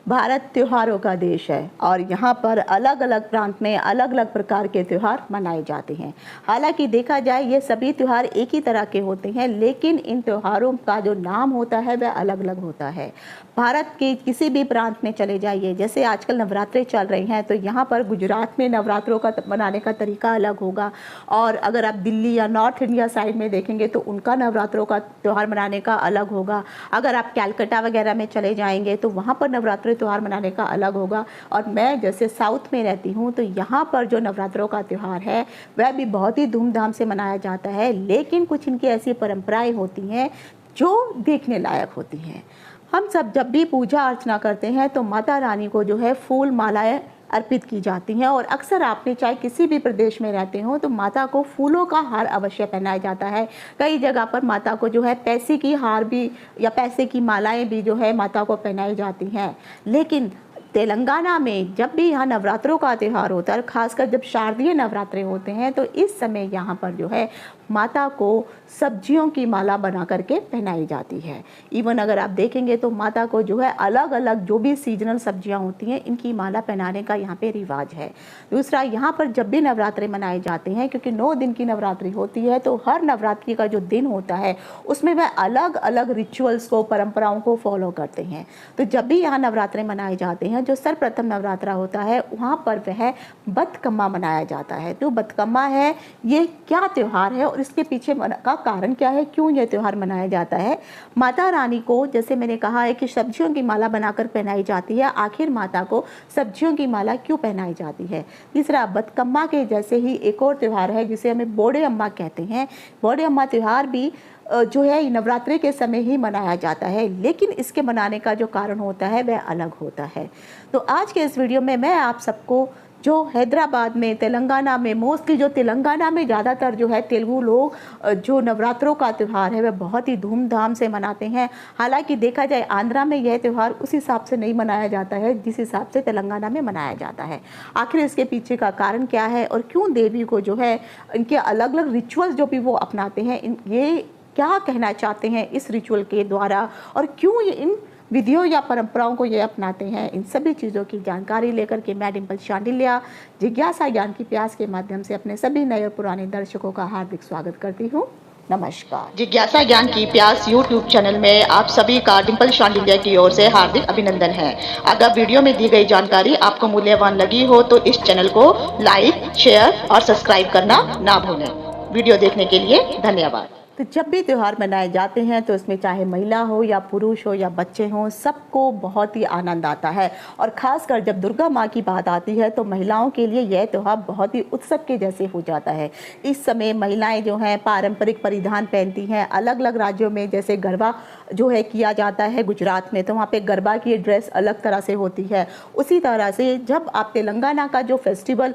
भारत त्योहारों का देश है और यहाँ पर अलग अलग प्रांत में अलग अलग प्रकार के त्यौहार मनाए जाते हैं। हालांकि देखा जाए ये सभी त्यौहार एक ही तरह के होते हैं, लेकिन इन त्योहारों का जो नाम होता है वह अलग अलग होता है। भारत के किसी भी प्रांत में चले जाइए, जैसे आजकल नवरात्रे चल रहे हैं तो यहाँ पर गुजरात में नवरात्रों का मनाने का तरीका अलग होगा, और अगर आप दिल्ली या नॉर्थ इंडिया साइड में देखेंगे तो उनका नवरात्रों का त्यौहार मनाने का अलग होगा। अगर आप कैलकाटा वगैरह में चले जाएंगे तो वहाँ पर नवरात्रि त्यौहार मनाने का अलग होगा। और मैं जैसे साउथ में रहती हूँ तो यहाँ पर जो नवरात्रों का त्यौहार है वह भी बहुत ही धूमधाम से मनाया जाता है, लेकिन कुछ इनकी ऐसी परंपराएं होती हैं जो देखने लायक होती हैं। हम सब जब भी पूजा अर्चना करते हैं तो माता रानी को जो है फूल मालाएं अर्पित की जाती हैं, और अक्सर आपने चाहे किसी भी प्रदेश में रहते हो तो माता को फूलों का हार अवश्य पहनाया जाता है। कई जगह पर माता को जो है पैसे की हार भी या पैसे की मालाएं भी जो है माता को पहनाई जाती हैं। लेकिन तेलंगाना में जब भी यहाँ नवरात्रों का त्यौहार होता है, खासकर जब शारदीय नवरात्रे होते हैं, तो इस समय यहाँ पर जो है माता को सब्जियों की माला बना करके पहनाई जाती है। इवन अगर आप देखेंगे तो माता को जो है अलग अलग जो भी सीजनल सब्जियां होती हैं इनकी माला पहनाने का यहाँ पे रिवाज है। दूसरा, यहाँ पर जब भी नवरात्रे मनाए जाते हैं, क्योंकि 9 दिन की नवरात्रि होती है, तो हर नवरात्रि का जो दिन होता है उसमें वह अलग अलग रिचुअल्स को, परंपराओं को फॉलो करते हैं। तो जब भी यहाँ नवरात्रे मनाए जाते हैं, जो सर्वप्रथम नवरात्रा होता है वहाँ पर वह बतकम्मा मनाया जाता है। तो बतकम्मा है, ये क्या त्यौहार है और इसके पीछे का कारण क्या है, क्यों यह त्यौहार मनाया जाता है। माता रानी को, जैसे मैंने कहा है कि सब्जियों की माला बनाकर पहनाई जाती है, आखिर माता को सब्जियों की माला क्यों पहनाई जाती है। तीसरा, बतकम्मा के जैसे ही एक और त्यौहार है जिसे हमें बोड़े अम्मा कहते हैं। बोड़े अम्मा त्यौहार भी जो है नवरात्रि के समय ही मनाया जाता है, लेकिन इसके मनाने का जो कारण होता है वह अलग होता है। तो आज के इस वीडियो में मैं आप सबको जो हैदराबाद में, तेलंगाना में, मोस्टली जो तेलंगाना में ज़्यादातर जो है तेलुगु लोग जो नवरात्रों का त्यौहार है वह बहुत ही धूमधाम से मनाते हैं। हालांकि देखा जाए आंध्रा में यह त्यौहार उस हिसाब से नहीं मनाया जाता है जिस हिसाब से तेलंगाना में मनाया जाता है। आखिर इसके पीछे का कारण क्या है और क्यों देवी को जो है इनके अलग अलग रिचुअल्स जो भी वो अपनाते हैं, ये क्या कहना चाहते हैं इस रिचुअल के द्वारा, और क्यों ये इन विधियों या परंपराओं को ये अपनाते हैं, इन सभी चीज़ों की जानकारी लेकर के मैं डिम्पल शांडिल्या जिज्ञासा ज्ञान की प्यास के माध्यम से अपने सभी नए और पुराने दर्शकों का हार्दिक स्वागत करती हूँ। नमस्कार। जिज्ञासा ज्ञान की प्यास यूट्यूब चैनल में आप सभी का डिम्पल शांडिल्या की ओर से हार्दिक अभिनंदन है। अगर वीडियो में दी गई जानकारी आपको मूल्यवान लगी हो तो इस चैनल को लाइक, शेयर और सब्सक्राइब करना ना भूलें। वीडियो देखने के लिए धन्यवाद। तो जब भी त्यौहार मनाए जाते हैं तो इसमें चाहे महिला हो या पुरुष हो या बच्चे हों, सबको बहुत ही आनंद आता है। और ख़ासकर जब दुर्गा माँ की बात आती है तो महिलाओं के लिए यह त्यौहार बहुत ही उत्सव के जैसे हो जाता है। इस समय महिलाएं जो हैं पारंपरिक परिधान पहनती हैं। अलग अलग राज्यों में जैसे गरबा जो है किया जाता है, गुजरात में तो वहाँ पे गरबा की ड्रेस अलग तरह से होती है। उसी तरह से जब आप तेलंगाना का जो फेस्टिवल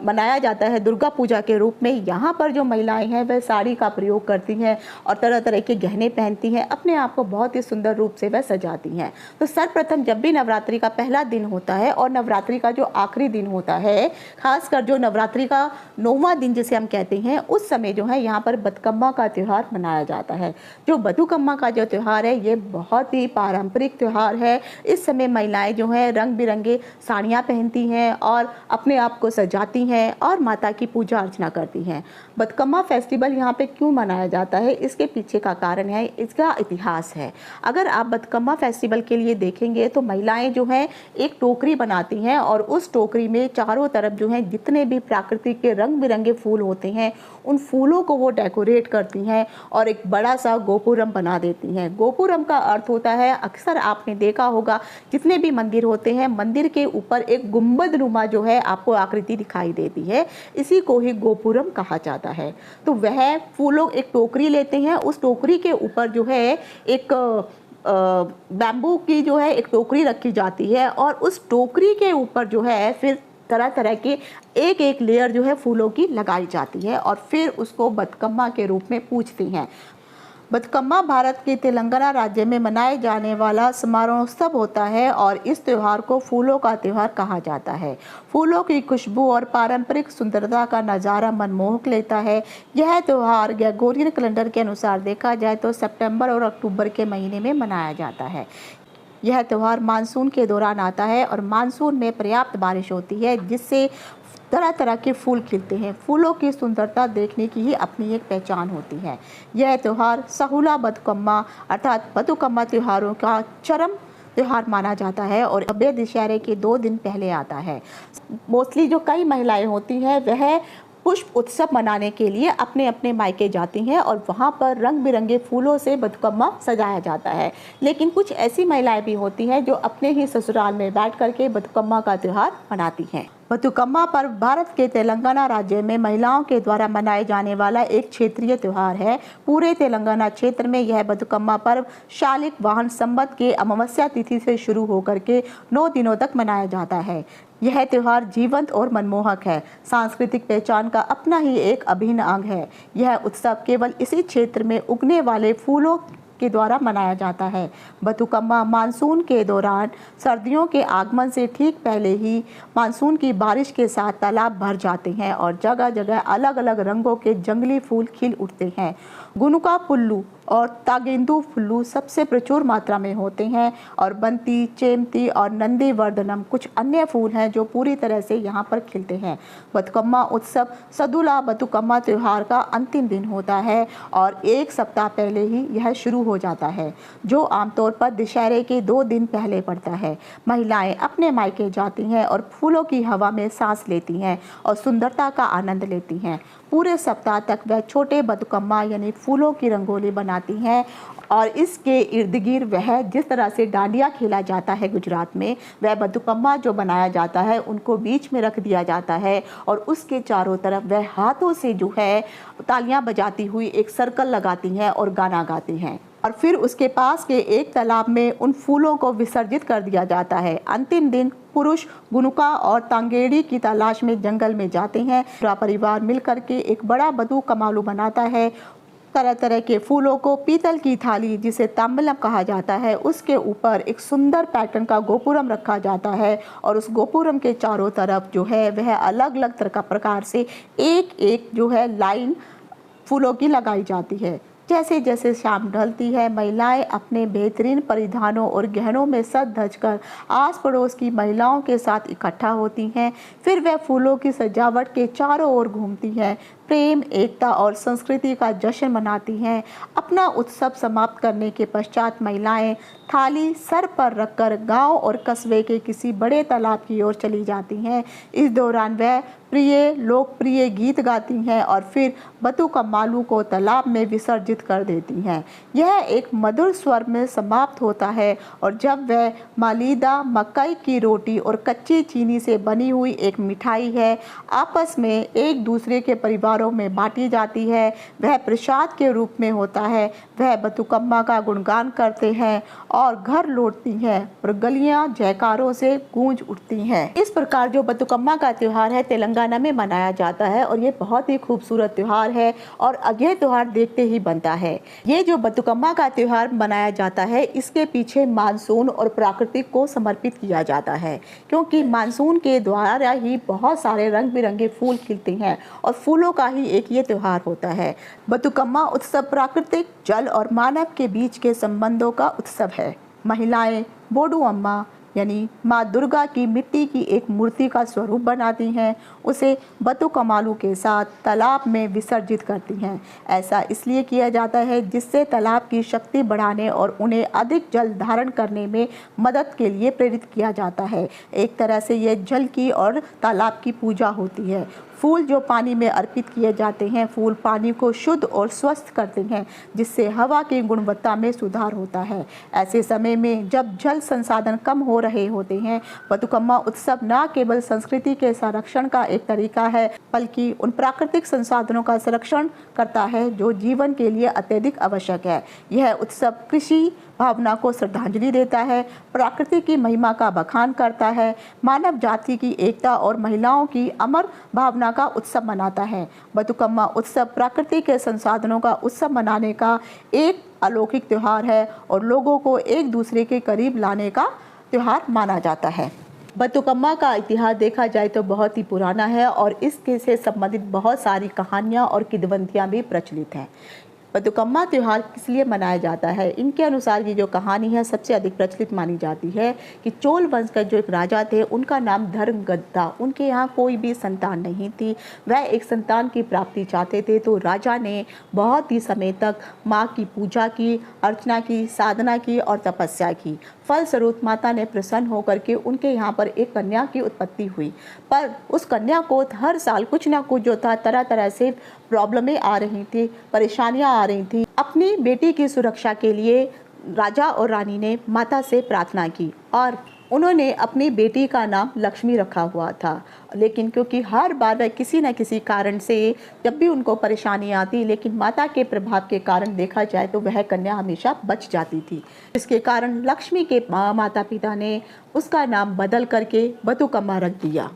मनाया जाता है दुर्गा पूजा के रूप में, यहाँ पर जो महिलाएँ हैं वह साड़ी का प्रयोग करती हैं और तरह तरह के गहने पहनती हैं, अपने आप को बहुत ही सुंदर रूप से वह सजाती हैं। तो सर्वप्रथम जब भी नवरात्रि का पहला दिन होता है और नवरात्रि का जो आखिरी दिन होता है, खासकर जो नवरात्रि का 9वां दिन जिसे हम कहते हैं, उस समय जो है यहाँ पर बतकम्मा का त्यौहार मनाया जाता है। जो बतुकम्मा का जो त्यौहार है ये बहुत ही पारंपरिक त्यौहार है। इस समय महिलाएं जो हैं रंग बिरंगे साड़ियाँ पहनती हैं और अपने आप को सजाती हैं और माता की पूजा अर्चना करती हैं। बतकम्मा फेस्टिवल यहाँ पे क्यों मनाया जाता है, इसके पीछे का कारण है, इसका इतिहास है। अगर आप बतकम्मा फेस्टिवल के लिए देखेंगे तो महिलाएं जो हैं एक टोकरी बनाती हैं और उस टोकरी में चारों तरफ जो हैं जितने भी प्राकृतिक के रंग बिरंगे फूल होते हैं उन फूलों को वो डेकोरेट करती हैं और एक बड़ा सा गोपुरम बना देती हैं। गोपुरम का अर्थ होता है, अक्सर आपने देखा होगा जितने भी मंदिर होते हैं, मंदिर के ऊपर एक गुंबद नुमा जो है आपको आकृति दिखाई देती है, इसी को ही गोपुरम कहा जाता है। तो वह फूलों एक टोकरी लेते हैं, उस टोकरी के ऊपर जो है एक बैम्बू की जो है एक टोकरी रखी जाती है और उस टोकरी के ऊपर जो है फिर तरह तरह के एक एक लेयर जो है फूलों की लगाई जाती है और फिर उसको बतकम्मा के रूप में पूजती हैं। बतकम्मा भारत के तेलंगाना राज्य में मनाए जाने वाला समारोहोत्सव होता है और इस त्यौहार को फूलों का त्यौहार कहा जाता है। फूलों की खुशबू और पारंपरिक सुंदरता का नज़ारा मनमोहक लेता है। यह त्यौहार ग्रेगोरियन कैलेंडर के अनुसार देखा जाए तो सितंबर और अक्टूबर के महीने में मनाया जाता है। यह त्यौहार मानसून के दौरान आता है और मानसून में पर्याप्त बारिश होती है, जिससे तरह तरह के फूल खिलते हैं। फूलों की सुंदरता देखने की ही अपनी एक पहचान होती है। यह त्यौहार सहुला बतुकम्मा अर्थात बतुकम्मा त्योहारों का चरम त्योहार माना जाता है और भव्य दशहरे के 2 दिन पहले आता है। मोस्टली जो कई महिलाएं होती हैं वह पुष्प उत्सव मनाने के लिए अपने अपने मायके जाती हैं और वहाँ पर रंग बिरंगे फूलों से बतुकम्मा सजाया जाता है। लेकिन कुछ ऐसी महिलाएं भी होती हैं जो अपने ही ससुराल में बैठ करके बतुकम्मा का त्यौहार मनाती हैं। बतुकम्मा पर्व भारत के तेलंगाना राज्य में महिलाओं के द्वारा मनाए जाने वाला एक क्षेत्रीय त्यौहार है। पूरे तेलंगाना क्षेत्र में यह बतुकम्मा पर्व शालिक वाहन संवत के अमावस्या तिथि से शुरू होकर के 9 दिनों तक मनाया जाता है। यह त्यौहार जीवंत और मनमोहक है। सांस्कृतिक पहचान का अपना ही एक अभिन्न अंग है। यह उत्सव केवल इसी क्षेत्र में उगने वाले फूलों के द्वारा मनाया जाता है। बतुकम्मा मानसून के दौरान सर्दियों के आगमन से ठीक पहले ही मानसून की बारिश के साथ तालाब भर जाते हैं और जगह जगह अलग अलग रंगों के जंगली फूल खिल उठते हैं। गुनुका पुल्लू और तागेंदू फुल्लू सबसे प्रचुर मात्रा में होते हैं और बंती, चेमती और नंदी वर्धनम कुछ अन्य फूल हैं जो पूरी तरह से यहाँ पर खिलते हैं। बतुकम्मा उत्सव सदुला बतुकम्मा त्यौहार का अंतिम दिन होता है और 1 सप्ताह पहले ही यह शुरू हो जाता है, जो आमतौर पर दशहरे के 2 दिन पहले पड़ता है। महिलाएं अपने मायके जाती हैं और फूलों की हवा में सांस लेती हैं और सुंदरता का आनंद लेती हैं। पूरे सप्ताह तक वह छोटे बतुकम्मा यानी फूलों की रंगोली बनाती हैं और इसके इर्द गिर्द वह जिस तरह से डांडिया खेला जाता है गुजरात में, वह बतुकम्मा जो बनाया जाता है उनको बीच में रख दिया जाता है और उसके चारों तरफ वह हाथों से जो है तालियां बजाती हुई एक सर्कल लगाती हैं और गाना गाती हैं और फिर उसके पास के एक तालाब में उन फूलों को विसर्जित कर दिया जाता है। अंतिम दिन पुरुष गुनुका और तांगेड़ी की तलाश में जंगल में जाते हैं। पूरा परिवार मिलकर के एक बड़ा बतुकम्मालू बनाता है। तरह तरह के फूलों को पीतल की थाली जिसे ताम्बलम कहा जाता है उसके ऊपर एक सुंदर पैटर्न का गोपुरम रखा जाता है और उस गोपुरम के चारों तरफ जो है वह अलग अलग तरह का प्रकार से एक एक जो है लाइन फूलों की लगाई जाती है। जैसे जैसे शाम ढलती है, महिलाएं अपने बेहतरीन परिधानों और गहनों में सज धज कर आस पड़ोस की महिलाओं के साथ इकट्ठा होती हैं। फिर वह फूलों की सजावट के चारों ओर घूमती हैं, प्रेम, एकता और संस्कृति का जश्न मनाती हैं। अपना उत्सव समाप्त करने के पश्चात महिलाएं थाली सर पर रखकर गांव और कस्बे के किसी बड़े तालाब की ओर चली जाती हैं। इस दौरान वह लोकप्रिय गीत गाती हैं और फिर बतुकम्मालू को तालाब में विसर्जित कर देती हैं। यह एक मधुर स्वर में समाप्त होता है और जब वह मालीदा मकई की रोटी और कच्ची चीनी से बनी हुई एक मिठाई है आपस में एक दूसरे के परिवारों में बांटी जाती है, वह प्रसाद के रूप में होता है। वह बतुकम्मा का गुणगान करते हैं और घर लौटती हैं और गलियां जयकारों से गूंज उठती हैं। इस प्रकार जो बतुकम्मा का त्यौहार है तेलंगाना में मनाया जाता है और ये बहुत ही खूबसूरत त्यौहार है और यह त्यौहार देखते ही बनता है। ये जो बतुकम्मा का त्यौहार मनाया जाता है इसके पीछे मानसून और प्राकृतिक को समर्पित किया जाता है, क्योंकि मानसून के द्वारा ही बहुत सारे रंग बिरंगे फूल खिलते हैं और फूलों का ही एक ये त्यौहार होता है। बतुकम्मा उत्सव प्राकृतिक, जल और मानव के बीच के संबंधों का उत्सव है। महिलाएं बोडू अम्मा यानी माँ दुर्गा की मिट्टी की एक मूर्ति का स्वरूप बनाती हैं, उसे बतुकम्मालू के साथ तालाब में विसर्जित करती हैं। ऐसा इसलिए किया जाता है जिससे तालाब की शक्ति बढ़ाने और उन्हें अधिक जल धारण करने में मदद के लिए प्रेरित किया जाता है। एक तरह से यह जल की और तालाब की पूजा होती है। फूल जो पानी में अर्पित किए जाते हैं, फूल पानी को शुद्ध और स्वस्थ करते हैं, जिससे हवा की गुणवत्ता में सुधार होता है। ऐसे समय में जब जल संसाधन कम हो रहे होते हैं, बतुकम्मा उत्सव न केवल संस्कृति के संरक्षण का एक तरीका है, बल्कि उन प्राकृतिक संसाधनों का संरक्षण करता है जो जीवन के लिए अत्यधिक आवश्यक है। यह उत्सव कृषि भावना को श्रद्धांजलि देता है, प्रकृति की महिमा का बखान करता है, मानव जाति की एकता और महिलाओं की अमर भावना का उत्सव मनाता है। बतुकम्मा उत्सव प्रकृति के संसाधनों का उत्सव मनाने का एक अलौकिक त्यौहार है और लोगों को एक दूसरे के करीब लाने का त्यौहार माना जाता है। बतुकम्मा का इतिहास देखा जाए तो बहुत ही पुराना है और इसके से संबंधित बहुत सारी कहानियाँ और किंवदंतियाँ भी प्रचलित हैं। बतुकम्मा त्यौहार किस लिए मनाया जाता है? इनके अनुसार ये जो कहानी है सबसे अधिक प्रचलित मानी जाती है कि चोल वंश का जो एक राजा थे उनका नाम धर्मगद था। उनके यहाँ कोई भी संतान नहीं थी। वह एक संतान की प्राप्ति चाहते थे, तो राजा ने बहुत ही समय तक माँ की पूजा की, अर्चना की, साधना की और तपस्या की। फलस्वरूप माता ने प्रसन्न होकर के उनके यहाँ पर एक कन्या की उत्पत्ति हुई। पर उस कन्या को हर साल कुछ ना कुछ जो था तरह तरह से प्रॉब्लमें आ रही थी, परेशानियां आ रही थी। अपनी बेटी की सुरक्षा के लिए राजा और रानी ने माता से प्रार्थना की और उन्होंने अपनी बेटी का नाम लक्ष्मी रखा हुआ था। लेकिन क्योंकि हर बार वह किसी न किसी कारण से जब भी उनको परेशानी आती, लेकिन माता के प्रभाव के कारण देखा जाए तो वह कन्या हमेशा बच जाती थी। इसके कारण लक्ष्मी के माता पिता ने उसका नाम बदल करके बतुकम्मा रख दिया।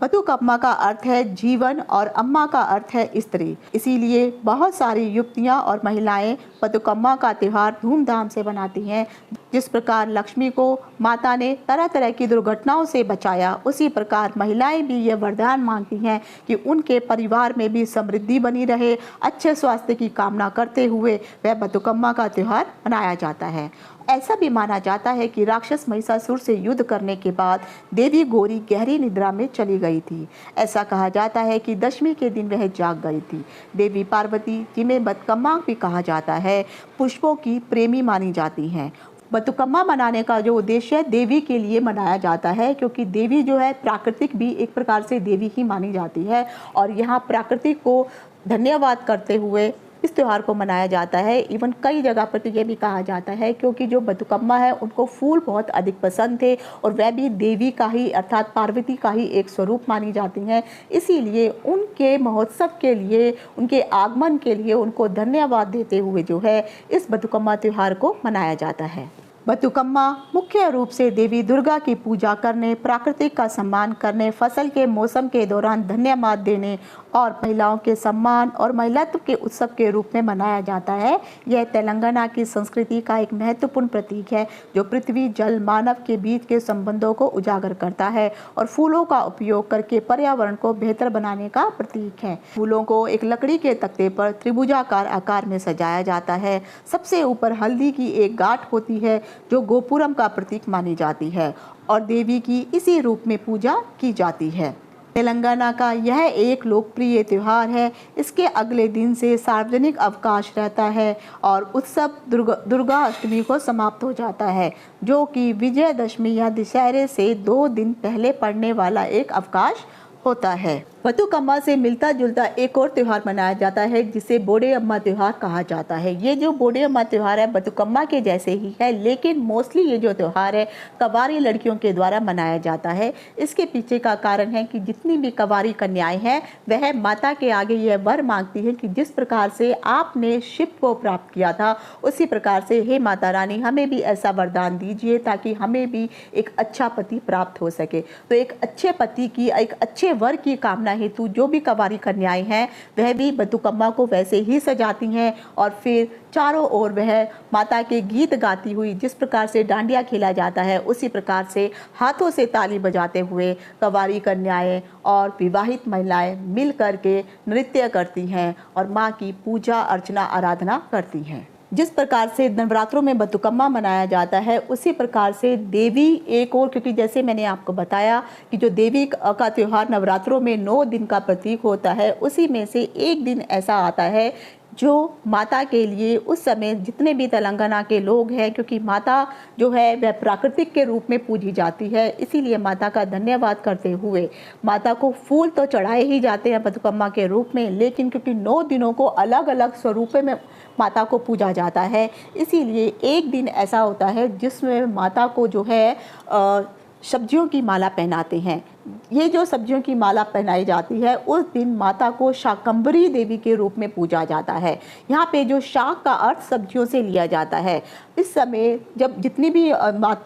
बतुकम्मा का अर्थ है जीवन और अम्मा का अर्थ है स्त्री। इसीलिए बहुत सारी युवतियां और महिलाएं बतुकम्मा का त्यौहार धूमधाम से मनाती हैं। जिस प्रकार लक्ष्मी को माता ने तरह तरह की दुर्घटनाओं से बचाया, उसी प्रकार महिलाएं भी ये वरदान मांगती हैं कि उनके परिवार में भी समृद्धि बनी रहे। अच्छे स्वास्थ्य की कामना करते हुए वह बतुकम्मा का त्यौहार मनाया जाता है। ऐसा भी माना जाता है कि राक्षस महिषासुर से युद्ध करने के बाद देवी गौरी गहरी निद्रा में चली गई थी। ऐसा कहा जाता है कि दशमी के दिन वह जाग गई थी। देवी पार्वती, जिन्हें बतकम्मा भी कहा जाता है, पुष्पों की प्रेमी मानी जाती हैं। बतुकम्मा मनाने का जो उद्देश्य देवी के लिए मनाया जाता है, क्योंकि देवी जो है प्राकृतिक भी एक प्रकार से देवी ही मानी जाती है और यहाँ प्रकृति को धन्यवाद करते हुए इस त्यौहार को मनाया जाता है। इवन कई जगह पर तो ये भी कहा जाता है क्योंकि जो बतुकम्मा है उनको फूल बहुत अधिक पसंद थे और वह भी देवी का ही अर्थात पार्वती का ही एक स्वरूप मानी जाती हैं। इसीलिए उनके महोत्सव के लिए, उनके आगमन के लिए उनको धन्यवाद देते हुए जो है इस बतुकम्मा त्यौहार को मनाया जाता है। बतुकम्मा मुख्य रूप से देवी दुर्गा की पूजा करने, प्राकृतिक का सम्मान करने, फसल के मौसम के दौरान धन्यवाद देने और महिलाओं के सम्मान और महिलात्व के उत्सव के रूप में मनाया जाता है। यह तेलंगाना की संस्कृति का एक महत्वपूर्ण प्रतीक है जो पृथ्वी, जल, मानव के बीच के संबंधों को उजागर करता है और फूलों का उपयोग करके पर्यावरण को बेहतर बनाने का प्रतीक है। फूलों को एक लकड़ी के तख्ते पर त्रिभुजाकार आकार में सजाया जाता है। सबसे ऊपर हल्दी की एक गांठ होती है जो गोपुरम का प्रतीक मानी जाती है और देवी की इसी रूप में पूजा की जाती है। तेलंगाना का यह एक लोकप्रिय त्यौहार है। इसके अगले दिन से सार्वजनिक अवकाश रहता है और उत्सव दुर्गा अष्टमी को समाप्त हो जाता है, जो कि विजयदशमी या दशहरे से 2 दिन पहले पड़ने वाला एक अवकाश होता है। बतुकम्मा से मिलता जुलता एक और त्यौहार मनाया जाता है जिसे बोडे अम्मा त्यौहार कहा जाता है। ये जो बोडे अम्मा त्यौहार है बतुकम्मा के जैसे ही है, लेकिन मोस्टली ये जो त्यौहार है कवारी लड़कियों के द्वारा मनाया जाता है। इसके पीछे का कारण है कि जितनी भी कवारी कन्याएं हैं वह माता के आगे यह वर मांगती है कि जिस प्रकार से आपने शिव को प्राप्त किया था, उसी प्रकार से हे माता रानी हमें भी ऐसा वरदान दीजिए ताकि हमें भी एक अच्छा पति प्राप्त हो सके। तो एक अच्छे पति की, एक अच्छे वर की कामना हेतु जो भी कवारी कन्याएं हैं वह भी बतुकम्मा को वैसे ही सजाती हैं और फिर चारों ओर वह माता के गीत गाती हुई, जिस प्रकार से डांडिया खेला जाता है उसी प्रकार से हाथों से ताली बजाते हुए कवारी कन्याएं और विवाहित महिलाएं मिल करके नृत्य करती हैं और माँ की पूजा अर्चना आराधना करती हैं। जिस प्रकार से नवरात्रों में बतुकम्मा मनाया जाता है उसी प्रकार से देवी एक और, क्योंकि जैसे मैंने आपको बताया कि जो देवी का त्यौहार नवरात्रों में 9 दिन का प्रतीक होता है, उसी में से एक दिन ऐसा आता है जो माता के लिए उस समय जितने भी तेलंगाना के लोग हैं, क्योंकि माता जो है वह प्राकृतिक के रूप में पूजी जाती है, इसीलिए माता का धन्यवाद करते हुए माता को फूल तो चढ़ाए ही जाते हैं बतुकम्मा के रूप में, लेकिन क्योंकि 9 दिनों को अलग अलग स्वरूप में माता को पूजा जाता है, इसीलिए एक दिन ऐसा होता है जिसमें माता को जो है सब्जियों की माला पहनाते हैं। ये जो सब्जियों की माला पहनाई जाती है उस दिन माता को शाकंभरी देवी के रूप में पूजा जाता है। यहाँ पे जो शाक का अर्थ सब्जियों से लिया जाता है। इस समय जब जितनी भी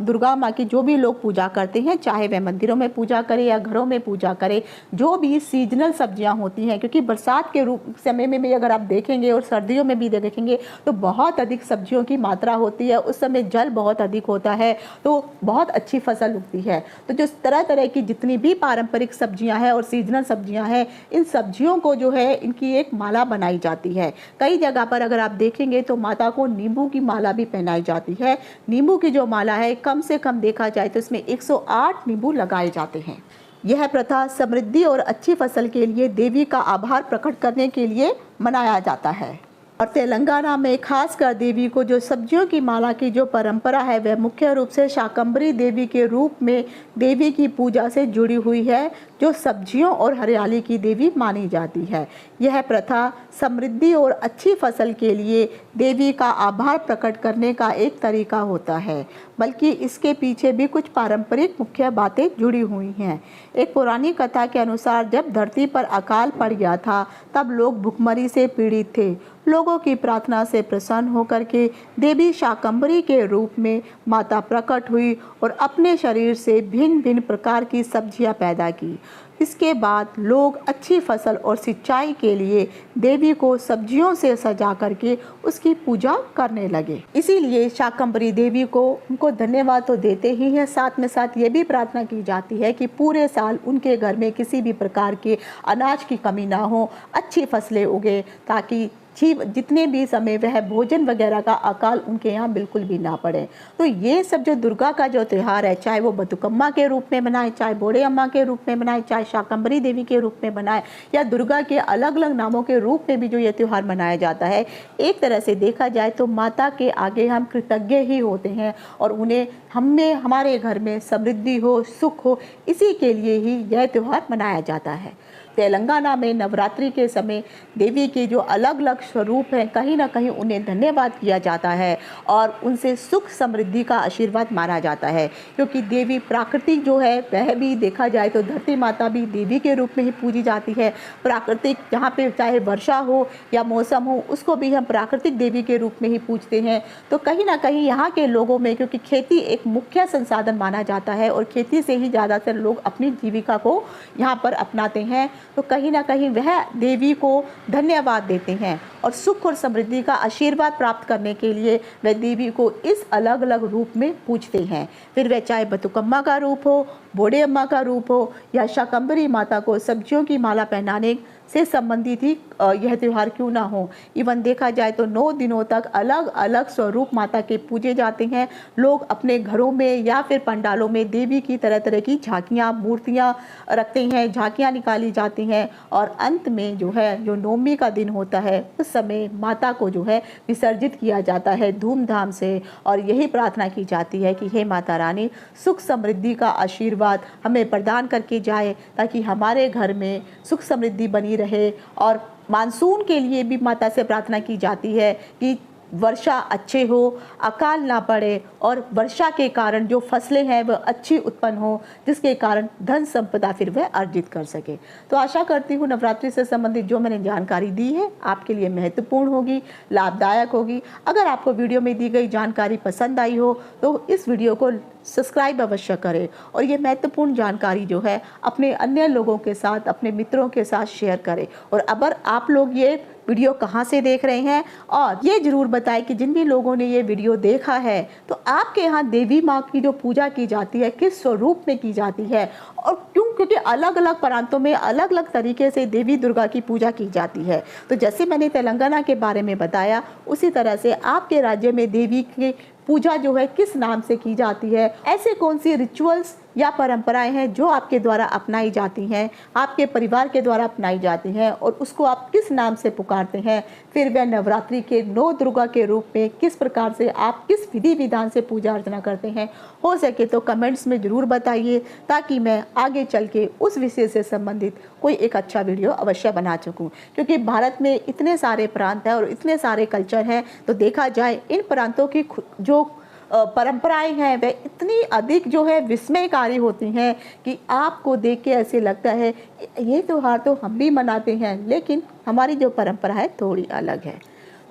दुर्गा माँ की जो भी लोग पूजा करते हैं, चाहे वह मंदिरों में पूजा करें या घरों में पूजा करें, जो भी सीजनल सब्जियाँ होती हैं, क्योंकि बरसात के रूप समय में भी अगर आप देखेंगे और सर्दियों में भी देखेंगे तो बहुत अधिक सब्जियों की मात्रा होती है, उस समय जल बहुत अधिक होता है, तो बहुत अच्छी फसल उगती है। तो जो तरह तरह की जितनी भी पारंपरिक सब्जियां हैं और सीजनल सब्जियां हैं, इन सब्जियों को जो है इनकी एक माला बनाई जाती है। कई जगह पर अगर आप देखेंगे तो माता को नींबू की माला भी पहनाई जाती है। नींबू की जो माला है कम से कम देखा जाए तो इसमें 108 नींबू लगाए जाते हैं। यह प्रथा समृद्धि और अच्छी फसल के लिए देवी का आभार प्रकट करने के लिए मनाया जाता है। और तेलंगाना में खासकर देवी को जो सब्जियों की माला की जो परंपरा है वह मुख्य रूप से शाकंभरी देवी के रूप में देवी की पूजा से जुड़ी हुई है, जो सब्जियों और हरियाली की देवी मानी जाती है। यह प्रथा समृद्धि और अच्छी फसल के लिए देवी का आभार प्रकट करने का एक तरीका होता है, बल्कि इसके पीछे भी कुछ पारंपरिक मुख्य बातें जुड़ी हुई हैं। एक पुरानी कथा के अनुसार जब धरती पर अकाल पड़ गया था तब लोग भुखमरी से पीड़ित थे। लोगों की प्रार्थना से प्रसन्न होकर के देवी शाकंभरी के रूप में माता प्रकट हुई और अपने शरीर से भिन्न भिन्न प्रकार की सब्जियां पैदा की। इसके बाद लोग अच्छी फसल और सिंचाई के लिए देवी को सब्जियों से सजा करके उसकी पूजा करने लगे। इसीलिए शाकंभरी देवी को उनको धन्यवाद तो देते ही हैं, साथ में साथ ये भी प्रार्थना की जाती है कि पूरे साल उनके घर में किसी भी प्रकार के अनाज की कमी ना हो, अच्छी फसलें उगे, ताकि जितने भी समय वह भोजन वगैरह का अकाल उनके यहाँ बिल्कुल भी ना पड़े। तो ये सब जो दुर्गा का जो त्यौहार है, चाहे वो बतुकम्मा के रूप में बनाए, चाहे बोड़े अम्मा के रूप में बनाए, चाहे शाकंभरी देवी के रूप में बनाए, या दुर्गा के अलग अलग नामों के रूप में भी जो ये त्यौहार मनाया जाता है, एक तरह से देखा जाए तो माता के आगे हम कृतज्ञ ही होते हैं और उन्हें हमारे घर में समृद्धि हो, सुख हो, इसी के लिए ही यह त्यौहार मनाया जाता है। तेलंगाना में नवरात्रि के समय देवी के जो अलग अलग स्वरूप हैं, कहीं ना कहीं उन्हें धन्यवाद किया जाता है और उनसे सुख समृद्धि का आशीर्वाद माना जाता है, क्योंकि देवी प्राकृतिक जो है वह भी देखा जाए तो धरती माता भी देवी के रूप में ही पूजी जाती है। प्राकृतिक जहाँ पे चाहे वर्षा हो या मौसम हो, उसको भी हम प्राकृतिक देवी के रूप में ही पूजते हैं। तो कहीं ना कहीं यहाँ के लोगों में, क्योंकि खेती एक मुख्य संसाधन माना जाता है और खेती से ही ज़्यादातर लोग अपनी जीविका को यहाँ पर अपनाते हैं, तो कहीं ना कहीं वह देवी को धन्यवाद देते हैं और सुख और समृद्धि का आशीर्वाद प्राप्त करने के लिए वह देवी को इस अलग अलग रूप में पूजते हैं। फिर वह चाहे बतुकम्मा का रूप हो, बोड़े अम्मा का रूप हो, या शाकंभरी माता को सब्जियों की माला पहनाने से संबंधित ही यह त्यौहार क्यों ना हो। इवन देखा जाए तो 9 दिनों तक अलग अलग स्वरूप माता के पूजे जाते हैं। लोग अपने घरों में या फिर पंडालों में देवी की तरह तरह की झांकियाँ, मूर्तियाँ रखते हैं, झांकियाँ निकाली जाती हैं और अंत में जो है, जो नवमी का दिन होता है, उस समय माता को जो है विसर्जित किया जाता है धूमधाम से, और यही प्रार्थना की जाती है कि हे माता रानी, सुख समृद्धि का आशीर्वाद हमें प्रदान करके जाए, ताकि हमारे घर में सुख समृद्धि बनी रहे। और मानसून के लिए भी माता से प्रार्थना की जाती है कि वर्षा अच्छे हो, अकाल ना पड़े और वर्षा के कारण जो फसलें हैं वह अच्छी उत्पन्न हो, जिसके कारण धन संपदा फिर वह अर्जित कर सके। तो आशा करती हूँ नवरात्रि से संबंधित जो मैंने जानकारी दी है आपके लिए महत्वपूर्ण होगी, लाभदायक होगी। अगर आपको वीडियो में दी गई जानकारी पसंद आई हो तो इस वीडियो को सब्सक्राइब अवश्य करें और ये महत्वपूर्ण जानकारी जो है अपने अन्य लोगों के साथ, अपने मित्रों के साथ शेयर करें। और अगर आप लोग ये वीडियो कहाँ से देख रहे हैं, और ये जरूर बताएं कि जिन भी लोगों ने ये वीडियो देखा है तो आपके यहाँ देवी माँ की जो पूजा की जाती है किस स्वरूप में की जाती है और क्यों, क्योंकि अलग अलग प्रांतों में अलग अलग तरीके से देवी दुर्गा की पूजा की जाती है। तो जैसे मैंने तेलंगाना के बारे में बताया, उसी तरह से आपके राज्य में देवी की पूजा जो है किस नाम से की जाती है, ऐसे कौन सी रिचुअल्स या परंपराएं हैं जो आपके द्वारा अपनाई जाती हैं, आपके परिवार के द्वारा अपनाई जाती हैं, और उसको आप किस नाम से पुकारते हैं। फिर वह नवरात्रि के 9 दुर्गा के रूप में किस प्रकार से आप किस विधि विधान से पूजा अर्चना करते हैं, हो सके तो कमेंट्स में ज़रूर बताइए, ताकि मैं आगे चल के उस विषय से संबंधित कोई एक अच्छा वीडियो अवश्य बना सकूं। क्योंकि भारत में इतने सारे प्रांत हैं और इतने सारे कल्चर हैं, तो देखा जाए इन प्रांतों की जो परंपराएं हैं वह इतनी अधिक जो है विस्मयकारी होती हैं कि आपको देख के ऐसे लगता है ये त्यौहार तो हम भी मनाते हैं, लेकिन हमारी जो परंपरा है थोड़ी अलग है।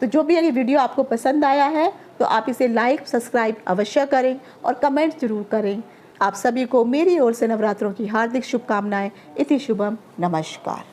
तो जो भी ये वीडियो आपको पसंद आया है तो आप इसे लाइक, सब्सक्राइब अवश्य करें और कमेंट जरूर करें। आप सभी को मेरी ओर से नवरात्रों की हार्दिक शुभकामनाएं। इति शुभम, नमस्कार।